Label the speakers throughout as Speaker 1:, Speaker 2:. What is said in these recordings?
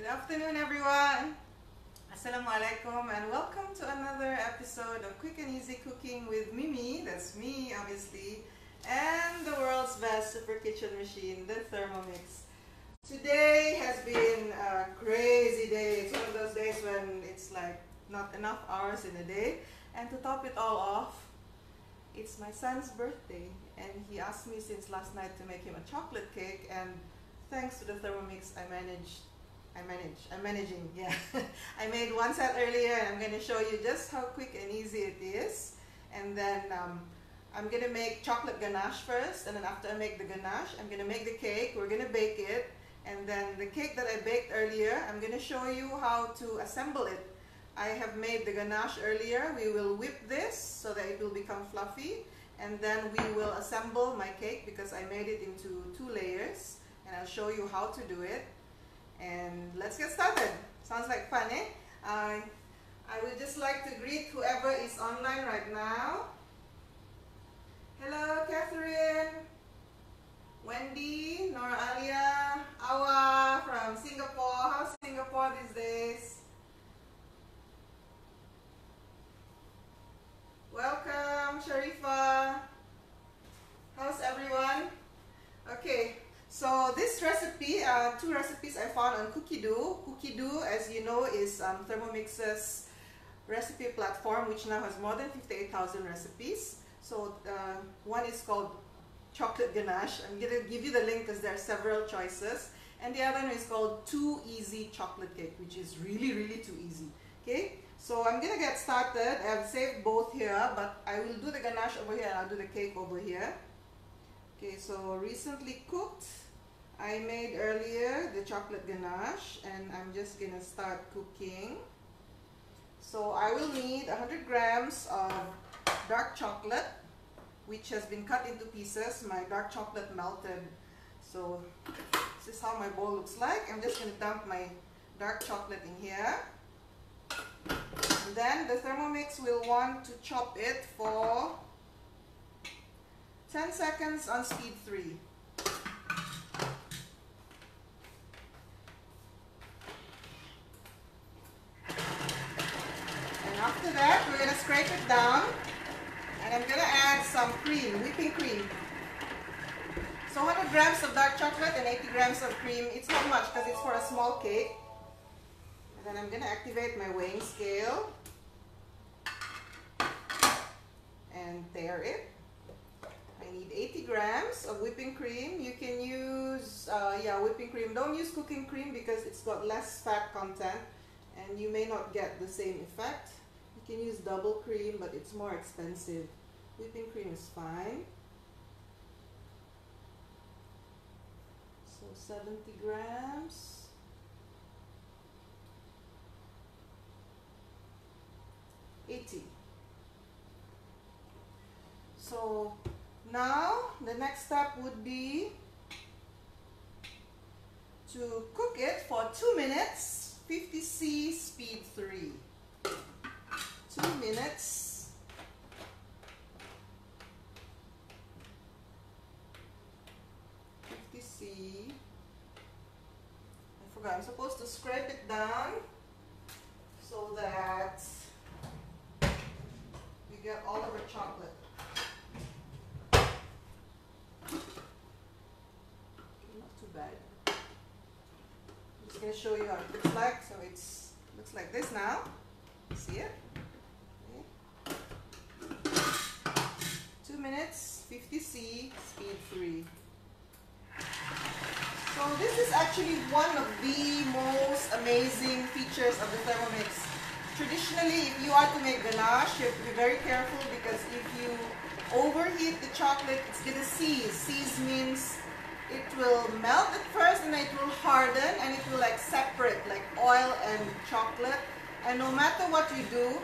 Speaker 1: Good afternoon, everyone. Assalamualaikum, and welcome to another episode of Quick and Easy Cooking with Mimi. That's me, obviously, and the world's best super kitchen machine, the Thermomix. Today has been a crazy day. It's one of those days when it's like not enough hours in a day. And to top it all off, it's my son's birthday, and he asked me since last night to make him a chocolate cake, and thanks to the Thermomix, I'm managing, yeah. I made one set earlier, and I'm going to show you just how quick and easy it is. And then I'm going to make chocolate ganache first, and then after I make the ganache, I'm going to make the cake. We're going to bake it, and then the cake that I baked earlier, I'm going to show you how to assemble it. I have made the ganache earlier. We will whip this so that it will become fluffy, and then we will assemble my cake because I made it into 2 layers, and I'll show you how to do it. And let's get started. Sounds like fun, eh? I would just like to greet whoever is online right now. Hello, Catherine, Wendy, Nora Alia, Awa from Singapore. How's Singapore these days? Welcome, Sharifa. How's everyone? Okay. So this recipe, 2 recipes I found on Cookie-Doo. Cookie-Doo, as you know, is Thermomix's recipe platform, which now has more than 58,000 recipes. So one is called chocolate ganache. I'm going to give you the link because there are several choices. And the other one is called Too Easy Chocolate Cake, which is really, really too easy. Okay, so I'm going to get started. I've saved both here, but I will do the ganache over here and I'll do the cake over here. Okay, so recently cooked. I made earlier the chocolate ganache, and I'm just gonna start cooking. So I will need 100 grams of dark chocolate, which has been cut into pieces. My dark chocolate melted. So this is how my bowl looks like. I'm just gonna dump my dark chocolate in here. And then the Thermomix will want to chop it for 10 seconds on speed 3. And after that, we're going to scrape it down, and I'm going to add some cream, whipping cream. So 100 grams of dark chocolate and 80 grams of cream. It's not much because it's for a small cake. And then I'm going to activate my weighing scale and tare it. I need 80 grams of whipping cream. You can use, whipping cream. Don't use cooking cream because it's got less fat content and you may not get the same effect. You can use double cream, but it's more expensive. Whipping cream is fine. So 70 grams. $80. So now the next step would be to cook it for 2 minutes, 50°C, speed 3. 2 minutes. I forgot, I'm supposed to scrape it down so that we get all of the chocolate. bad. I'm just going to show you how it looks like. So it looks like this now. See it? Okay. 2 minutes, 50C, speed 3. So this is actually one of the most amazing features of the Thermomix. Traditionally, if you are to make ganache, you have to be very careful because if you overheat the chocolate, it's going to seize. Seize means it will melt at first and it will harden and it will like separate like oil and chocolate. And no matter what you do,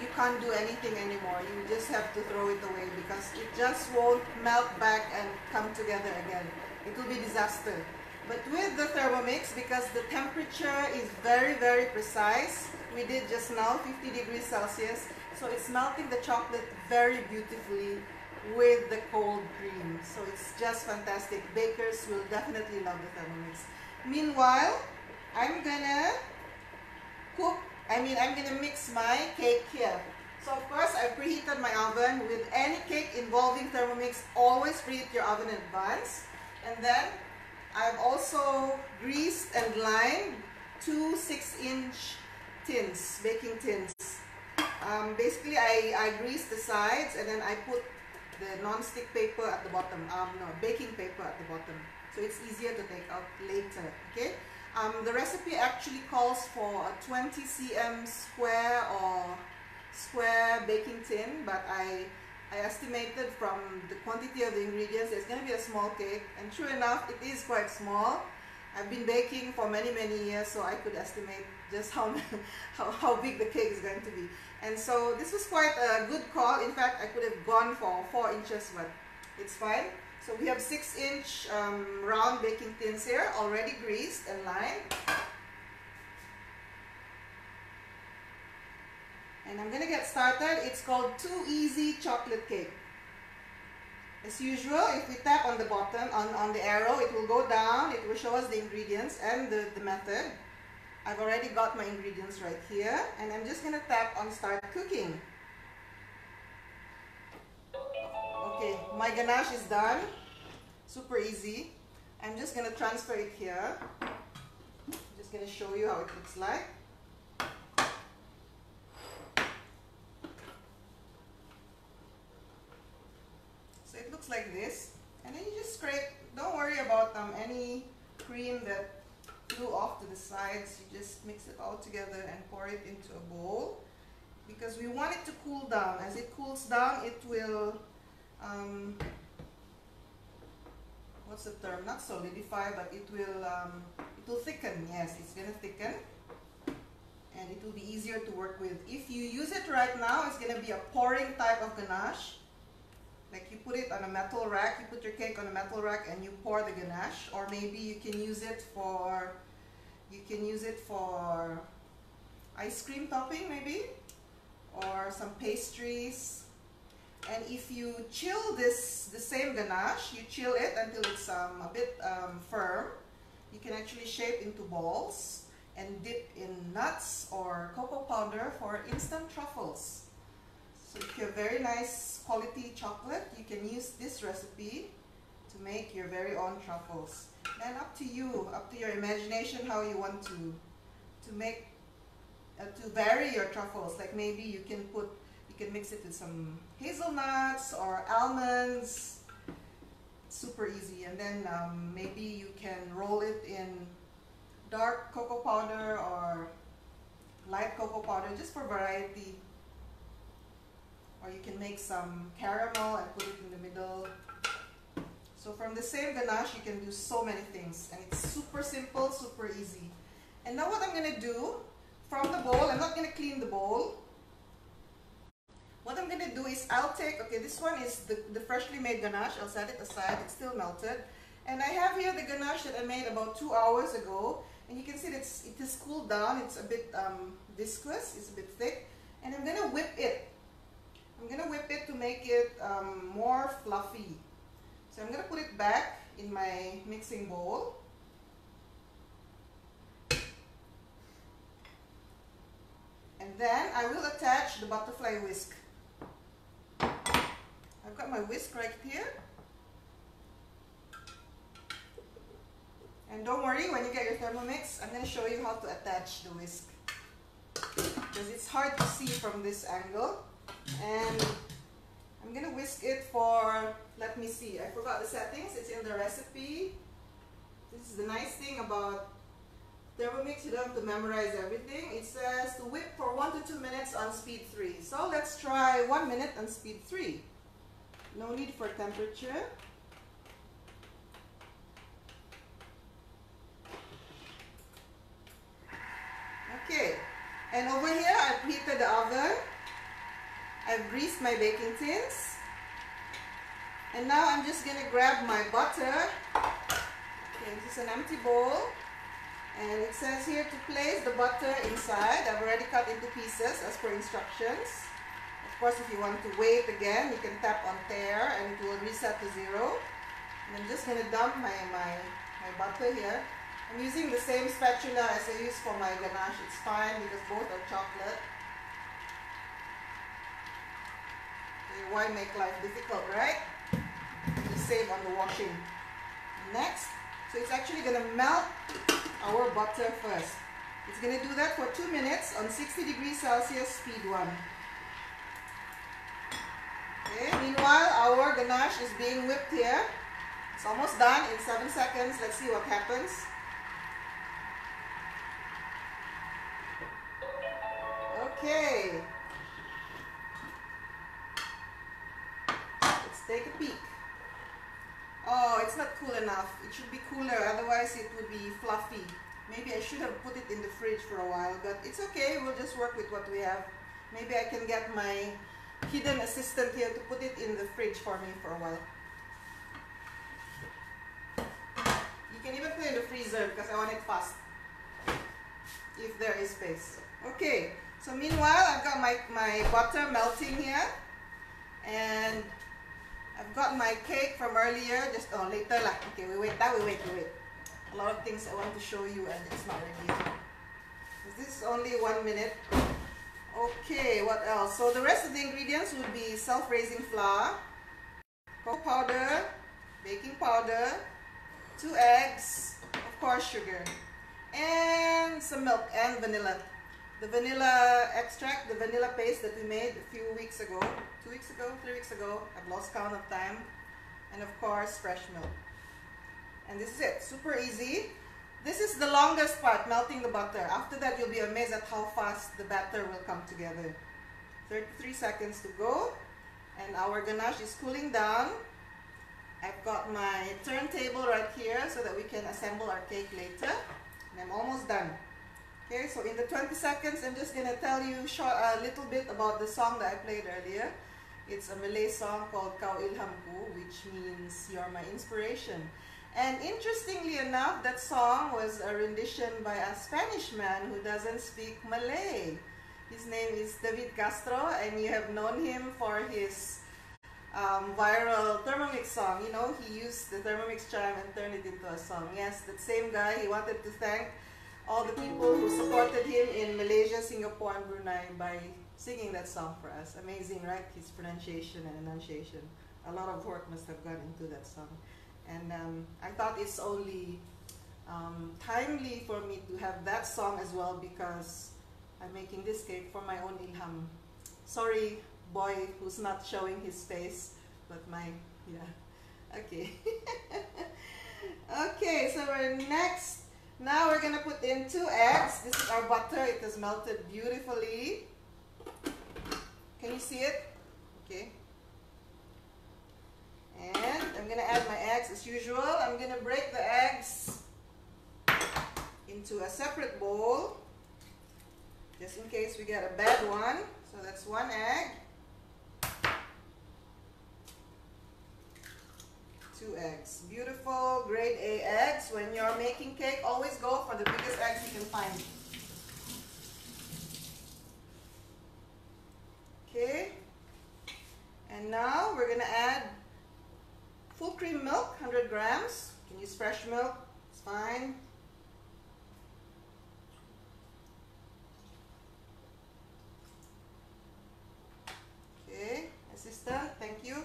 Speaker 1: you can't do anything anymore. You just have to throw it away because it just won't melt back and come together again. It will be disaster. But with the Thermomix, because the temperature is very, very precise, we did just now 50 degrees Celsius, so it's melting the chocolate very beautifully with the cold cream. So it's just fantastic. Bakers will definitely love the Thermomix. Meanwhile, I'm gonna mix my cake here. So of course, I preheated my oven. With any cake involving Thermomix, always preheat your oven in advance. And then I've also greased and lined 2 6-inch tins, baking tins. Basically, I greased the sides and then I put the non-stick paper at the bottom. Baking paper at the bottom. So it's easier to take out later. Okay. The recipe actually calls for a 20 cm square baking tin, but I estimated from the quantity of the ingredients it's going to be a small cake, and true enough, it is quite small. I've been baking for many years, so I could estimate just how big the cake is going to be. And so this was quite a good call. In fact, I could have gone for 4 inches, but it's fine. So we have 6-inch round baking tins here, already greased and lined. And I'm going to get started. It's called Too Easy Chocolate Cake. As usual, if we tap on the bottom, on the arrow, it will go down. It will show us the ingredients and the method. I've already got my ingredients right here. And I'm just going to tap on Start Cooking. Okay, my ganache is done. Super easy. I'm just going to transfer it here. I'm just going to show you how it looks like. So it looks like this. And then you just scrape. Don't worry about any cream that flew off to the sides. You just mix it all together and pour it into a bowl. Because we want it to cool down. As it cools down, it will what's the term? Not solidify, but it will thicken. Yes, it's gonna thicken, and it will be easier to work with. If you use it right now, it's gonna be a pouring type of ganache. Like you put it on a metal rack, you put your cake on a metal rack, and you pour the ganache. Or maybe you can use it for ice cream topping, maybe, or some pastries. And if you chill the same ganache, you chill it until it's a bit firm, you can actually shape into balls and dip in nuts or cocoa powder for instant truffles. So if you have very nice quality chocolate, you can use this recipe to make your very own truffles. Then up to you, up to your imagination, how you want to vary your truffles. Like maybe you can mix it with some hazelnuts or almonds. Super easy. And then maybe you can roll it in dark cocoa powder or light cocoa powder, just for variety. Or you can make some caramel and put it in the middle. So from the same ganache, you can do so many things. And it's super simple, super easy. And now what I'm going to do, from the bowl, I'm not going to clean the bowl. What I'm going to do is I'll take, okay, this one is the freshly made ganache. I'll set it aside. It's still melted. And I have here the ganache that I made about 2 hours ago. And you can see that it has cooled down. It's a bit viscous. It's a bit thick. And I'm going to whip it. I'm going to whip it to make it more fluffy. So I'm going to put it back in my mixing bowl. And then I will attach the butterfly whisk. I've got my whisk right here. And don't worry, when you get your Thermomix, I'm going to show you how to attach the whisk, because it's hard to see from this angle. And I'm going to whisk it for, let me see, I forgot the settings, it's in the recipe. This is the nice thing about Thermomix, you don't have to memorize everything. It says to whip for 1 to 2 minutes on speed 3. So let's try 1 minute on speed 3. No need for temperature. Okay, and over here I've preheated the oven. I've greased my baking tins. And now I'm just going to grab my butter. Okay, this is an empty bowl. And it says here to place the butter inside. I've already cut into pieces as per instructions. Of course, if you want to weigh it again, you can tap on tare and it will reset to 0. And I'm just going to dump my butter here. I'm using the same spatula as I use for my ganache. It's fine because both are chocolate. Okay, why make life difficult, right? Just save on the washing. Next, so it's actually going to melt our butter first. It's going to do that for 2 minutes on 60 degrees Celsius, speed 1. Okay, meanwhile, our ganache is being whipped here. It's almost done in 7 seconds. Let's see what happens. Okay. Let's take a peek. Oh, it's not cool enough. It should be cooler, otherwise it would be fluffy. Maybe I should have put it in the fridge for a while, but it's okay. We'll just work with what we have. Maybe I can get my hidden assistant here to put it in the fridge for me for a while. You can even put it in the freezer because I want it fast, if there is space. Okay, so meanwhile I've got my butter melting here, and I've got my cake from earlier, just later lah. Okay, we wait. A lot of things I want to show you and it's not ready. This is only 1 minute. Okay, what else? So the rest of the ingredients would be self-raising flour, cocoa powder, baking powder, 2 eggs, of course sugar, and some milk and vanilla. The vanilla extract, the vanilla paste that we made a few weeks ago, 2 weeks ago, 3 weeks ago, I've lost count of time, and of course fresh milk. And this is it, super easy. This is the longest part, melting the butter. After that, you'll be amazed at how fast the batter will come together. 33 seconds to go, and our ganache is cooling down. I've got my turntable right here so that we can assemble our cake later, and I'm almost done. Okay, so in the 20 seconds, I'm just going to tell you a little bit about the song that I played earlier. It's a Malay song called Kau Ilhamku, which means you're my inspiration. And interestingly enough, that song was a rendition by a Spanish man who doesn't speak Malay. His name is David Castro, and you have known him for his viral Thermomix song. You know, he used the Thermomix chime and turned it into a song. Yes, that same guy, he wanted to thank all the people who supported him in Malaysia, Singapore, and Brunei by singing that song for us. Amazing, right? His pronunciation and enunciation. A lot of work must have gone into that song. And I thought it's only timely for me to have that song as well, because I'm making this cake for my own ilham. Sorry, boy who's not showing his face, but yeah, okay. Okay, so now we're gonna put in 2 eggs. This is our butter. It has melted beautifully. Can you see it? Okay. And I'm gonna add my eggs as usual. I'm gonna break the eggs into a separate bowl, just in case we get a bad one. So that's 1 egg. 2 eggs. Beautiful grade A eggs. When you're making cake, always go for the biggest eggs you can find. Okay. And now we're gonna add full cream milk, 100 grams. You can use fresh milk, it's fine. Okay, assistant, thank you.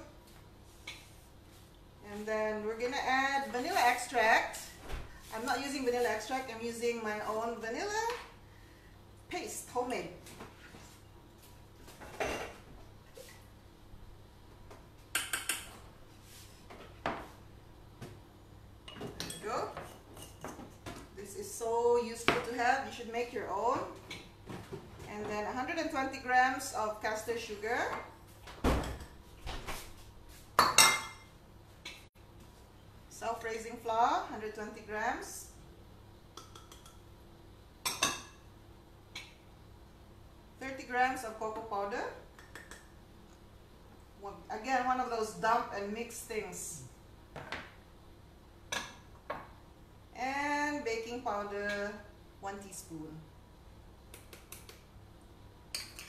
Speaker 1: And then we're gonna add vanilla extract. I'm not using vanilla extract, I'm using my own vanilla paste, homemade. There you go. This is so useful to have, you should make your own. And then 120 grams of caster sugar. Self-raising flour, 120 grams. Grams of cocoa powder. Again, one of those dump and mix things. And baking powder, 1 teaspoon.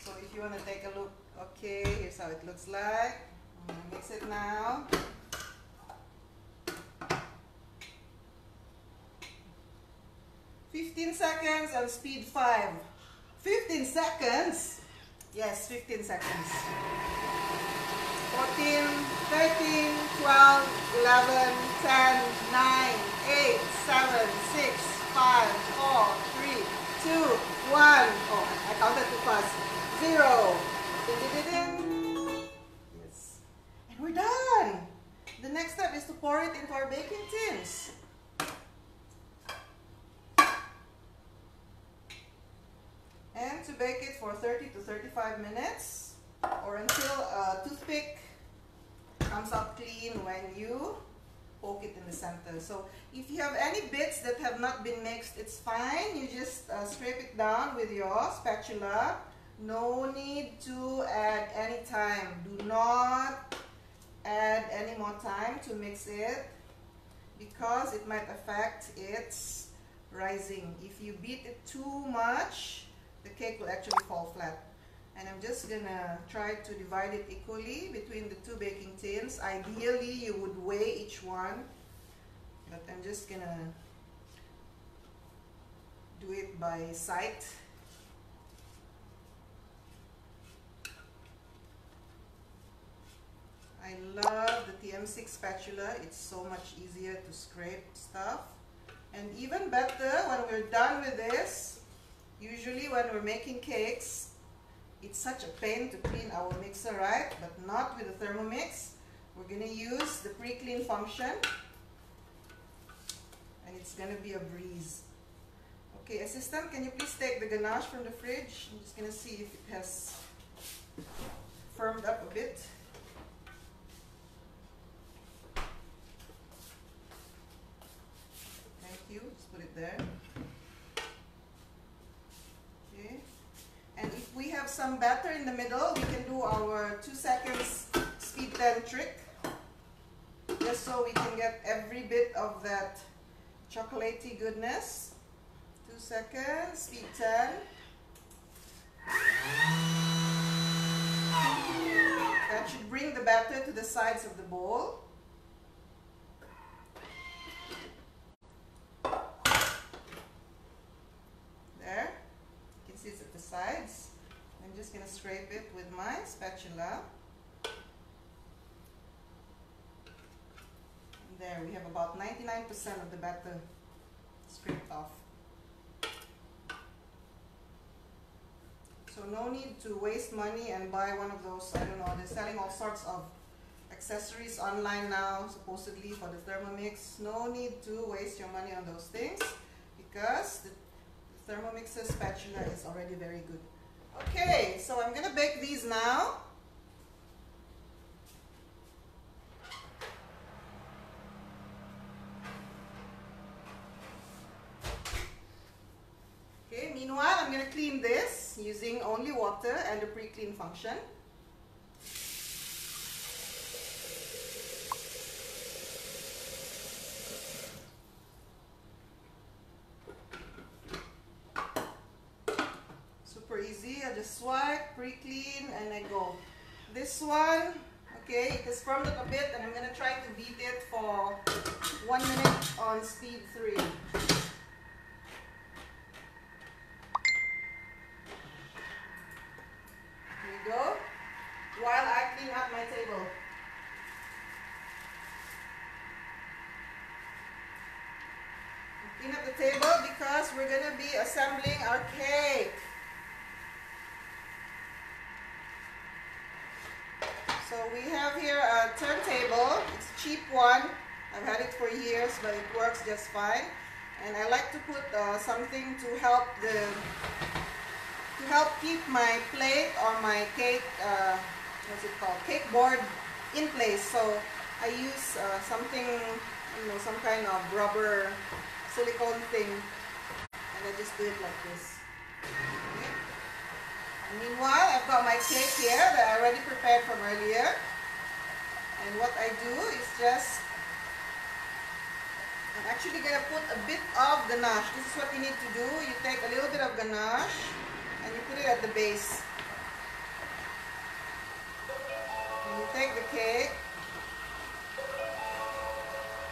Speaker 1: So if you want to take a look, okay, here's how it looks like. I'm going to mix it now. "15 seconds on speed 5. 15 seconds? Yes, 15 seconds. 14, 13, 12, 11, 10, 9, 8, 7, 6, 5, 4, 3, 2, 1. Oh, I counted too fast. 0. Yes. And we're done. The next step is to pour it into our baking tins. And to bake it for 30 to 35 minutes or until a toothpick comes out clean when you poke it in the center. So if you have any bits that have not been mixed, it's fine. You just scrape it down with your spatula. No need to add any time. Do not add any more time to mix it because it might affect its rising. If you beat it too much, the cake will actually fall flat. And I'm just gonna try to divide it equally between the 2 baking tins. Ideally, you would weigh each one, but I'm just gonna do it by sight. I love the TM6 spatula. It's so much easier to scrape stuff. And even better when we're done with this, usually when we're making cakes, it's such a pain to clean our mixer, right? But not with the Thermomix. We're gonna use the pre-clean function and it's gonna be a breeze. Okay, assistant, can you please take the ganache from the fridge? I'm just gonna see if it has firmed up a bit. Thank you, just put it there. And if we have some batter in the middle, we can do our 2 seconds speed 10 trick. Just so we can get every bit of that chocolatey goodness. 2 seconds, speed 10. That should bring the batter to the sides of the bowl. There. It's at the sides. I'm just going to scrape it with my spatula. And there, we have about 99% of the batter scraped off. So no need to waste money and buy one of those, I don't know, they're selling all sorts of accessories online now, supposedly for the Thermomix. No need to waste your money on those things because the Thermomix's spatula is already very good. Okay, so I'm gonna bake these now. Okay, meanwhile I'm gonna clean this using only water and the pre-clean function. Easy, I just swipe, pre-clean, and I go. This one, okay, it has firmed up a bit, and I'm gonna try to beat it for 1 minute on speed 3. There you go. While I clean up my table. clean up the table because we're gonna be assembling our cake. So we have here a turntable. It's a cheap one. I've had it for years, but it works just fine. And I like to put something to help keep my plate or my cake, what's it called, cake board in place. So I use something, you know, some kind of rubber silicone thing, and I just do it like this. Okay. And meanwhile, I've got my cake here that I already prepared from earlier. And what I do is just, I'm actually going to put a bit of ganache. This is what you need to do. You take a little bit of ganache and you put it at the base. And you take the cake.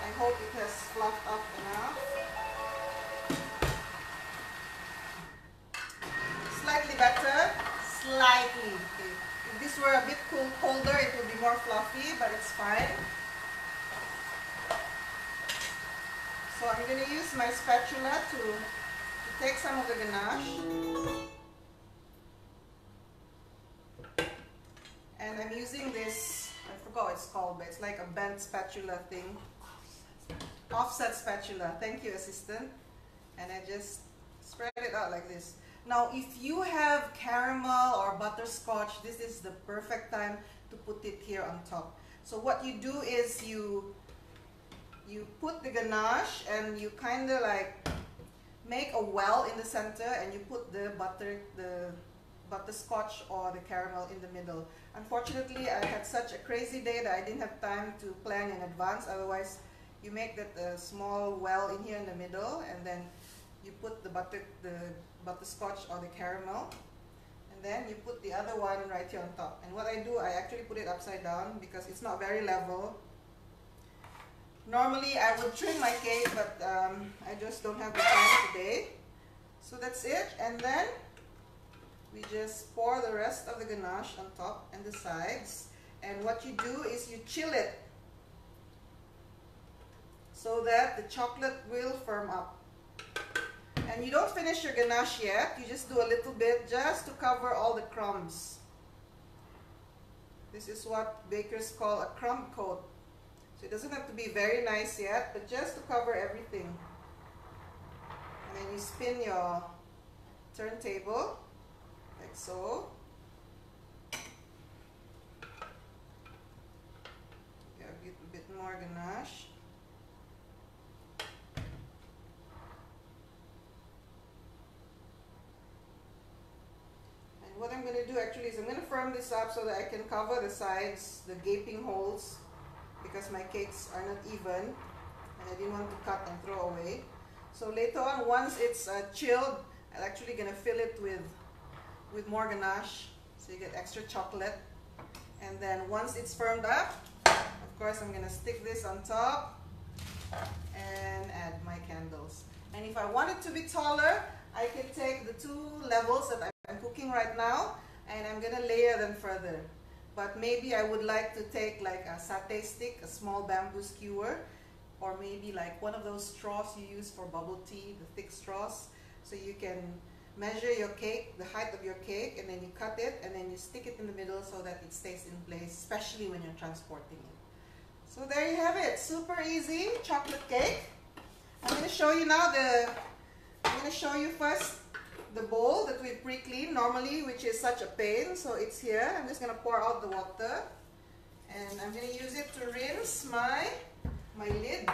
Speaker 1: I hope it has fluffed up enough. Slightly better. Slightly. Okay. If this were a bit colder, it would be more fluffy, but it's fine. So I'm going to use my spatula to take some of the ganache. And I'm using this, I forgot what it's called, but it's like a bent spatula thing. Offset spatula. Thank you, assistant. And I just spread it out like this. Now, if you have caramel or butterscotch, this is the perfect time to put it here on top. So what you do is you put the ganache and you kind of like make a well in the center, and you put the butterscotch or the caramel in the middle. Unfortunately, I had such a crazy day that I didn't have time to plan in advance. Otherwise, you make that small well in here in the middle, and then you put the butterscotch or the caramel, and then you put the other one right here on top. And what I do, I actually put it upside down because it's not very level. Normally I would trim my cake, but I just don't have the time today. So that's it, and then we just pour the rest of the ganache on top and the sides. And what you do is you chill it so that the chocolate will firm up. And you don't finish your ganache yet, you just do a little bit just to cover all the crumbs. This is what bakers call a crumb coat. So it doesn't have to be very nice yet, but just to cover everything. And then you spin your turntable, like so. Get a bit more ganache. And what I'm going to do actually is I'm going to firm this up so that I can cover the sides, the gaping holes, because my cakes are not even and I didn't want to cut and throw away. So later on, once it's chilled, I'm actually going to fill it with more ganache, so you get extra chocolate. And then once it's firmed up, of course I'm going to stick this on top and add my candles. And if I want it to be taller, I can take the 2 levels that I'm cooking right now and I'm going to layer them further. But maybe I would like to take like a satay stick, a small bamboo skewer, or maybe like one of those straws you use for bubble tea, the thick straws. So you can measure your cake, the height of your cake, and then you cut it and then you stick it in the middle so that it stays in place, especially when you're transporting it. So there you have it, super easy chocolate cake. I'm going to show you now I'm going to show you first the bowl that we pre-cleaned normally, which is such a pain. So it's here. I'm just going to pour out the water and I'm going to use it to rinse my lid.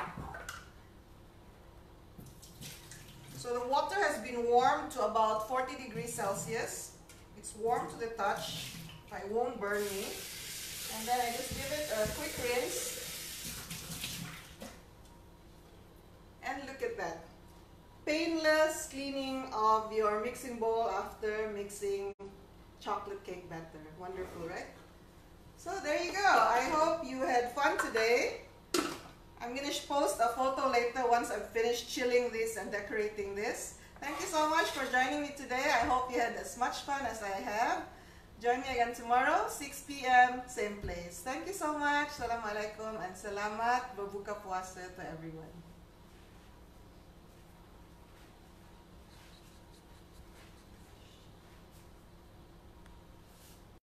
Speaker 1: So the water has been warmed to about 40 degrees Celsius. It's warm to the touch. It won't burn me. And then I just give it a quick rinse. And look at that. Painless cleaning of your mixing bowl after mixing chocolate cake batter. Wonderful, right? So there you go. I hope you had fun today. I'm going to post a photo later once I've finished chilling this and decorating this. Thank you so much for joining me today. I hope you had as much fun as I have. Join me again tomorrow, 6 p.m., same place. Thank you so much. Assalamualaikum and salamat berbuka puasa to everyone.